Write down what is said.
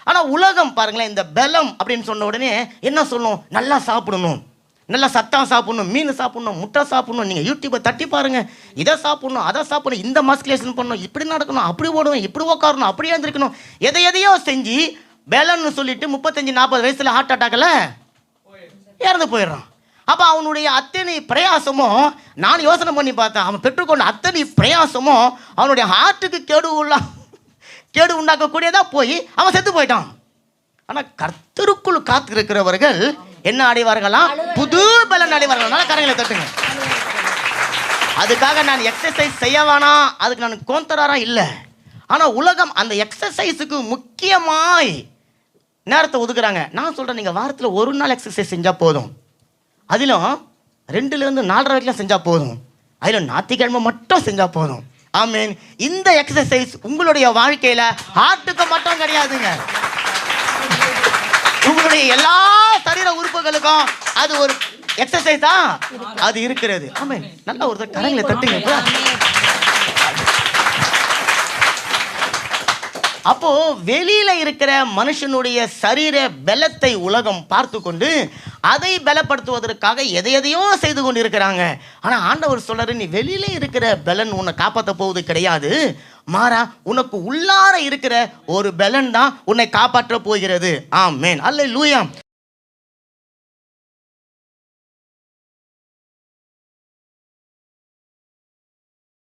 ஆனால் உலகம் பாருங்களேன், இந்த பலம் அப்படின்னு சொன்ன உடனே என்ன சொல்லணும்? நல்லா சாப்பிடணும், நல்லா சத்தா சாப்பிடணும், மீன் சாப்பிடணும், முட்டை சாப்பிடணும். நீங்கள் யூடியூப்பை தட்டி பாருங்க, இதை சாப்பிடணும், அதை சாப்பிடணும், இந்த மஸ்குலேஷன் பண்ணணும், இப்படி நடக்கணும், அப்படி ஓடணும், இப்படி உட்காரணும், அப்படி எழுந்திருக்கணும், எதையோ செஞ்சு பலன்னு சொல்லிட்டு 35-40 வயசுல ஹார்ட் அட்டாக்ல இறந்து போயிடுறான். அப்போ அவனுடைய அத்தனை பிரயாசமும், நான் யோசனை பண்ணி பார்த்தேன், அவன் பெற்றுக்கொண்ட அத்தனை பிரயாசமும் அவனுடைய ஹார்ட்டுக்கு கேடு உண்டாக்கக்கூடியதாக போய் அவன் செத்து போயிட்டான். ஆனால் கர்த்தருக்குள் காத்து இருக்கிறவர்கள் என்ன அடைவார்களாம்? புது பலன் அடைவார்கள். கரங்களை தட்டுங்க. அதுக்காக நான் எக்ஸசைஸ் செய்ய வேணாம், அதுக்கு நான் கோந்தராரா இல்லை. ஆனால் உலகம் அந்த எக்ஸசைஸுக்கு முக்கியமாய் நேரத்தை ஒதுக்குறாங்க. நான் சொல்கிறேன், நீங்கள் வாரத்தில் ஒரு நாள் எக்ஸசைஸ் செஞ்சால் போதும், அதிலும் 2லேருந்து 4:30 வரைக்கும் செஞ்சால் போதும், அதில் ஞாயிற்றுக்கிழமை மட்டும் செஞ்சால் போதும். ஆமீன். இந்த எக்ஸசைஸ் உங்களுடைய வாழ்க்கையில் ஹார்ட்டுக்கு மட்டும் கிடையாதுங்க, உங்களுடைய எல்லா சரீர உறுப்புகளுக்கும் அது ஒரு எக்ஸசைஸ் தான் அது இருக்கிறது. ஆமீன். நல்ல ஒரு கரங்களை தட்டுங்க. அப்போ வெளியில இருக்கிற மனுஷனுடைய சரீர பலத்தை உலகம் பார்த்து கொண்டு அதை பலப்படுத்துவதற்காக எதையோ செய்து கொண்டு இருக்கிறாங்க. ஆனா ஆண்டவர் சொல்றாரு, நீ வெளியில இருக்கிற பலன் உன்னை காப்பாற்ற போவது கிடையாது, மாறா உனக்கு உள்ளார இருக்கிற ஒரு பலன் தான் உன்னை காப்பாற்ற போகிறது. ஆமென். அல்லேலூயா.